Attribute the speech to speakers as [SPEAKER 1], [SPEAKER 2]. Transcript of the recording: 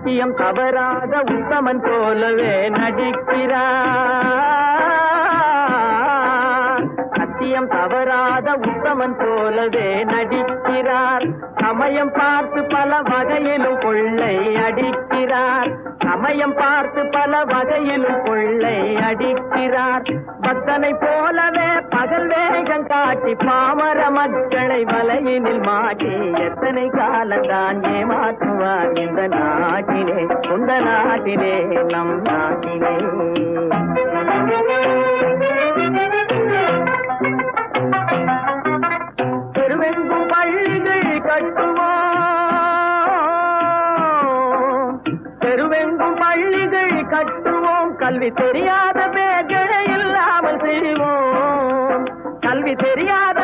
[SPEAKER 1] சத்தியம் தவறாத உத்தமன் போலவே நடிக்கிறார். சத்தியம் தவறாத உத்தமன் போலவே நடிக்கிறார். சமயம் பார்த்து பல வகையிலும் கொள்ளை அடிக்கிறார். சமயம் பார்த்து பல வகையிலும் கொள்ளை அடிக்கிறார். பக்தனை போலவே பகல் வேகம் காட்டி பாமர மக்களை வலையினில் மாட்டி எத்தனை காலந்தான் ஏமாற்றுவார் இந்த நாட்டிலே, சொந்த நாட்டிலே, நம் நாட்டிலே. தெருவெங்கும் பள்ளிகள் கட்டுவோம், தெருவெங்கும் பள்ளிகள் கட்டுவோம். கல்வி தெரியாத பேர்களை இல்லாமல் செய்வோம். கல்வி தெரியாத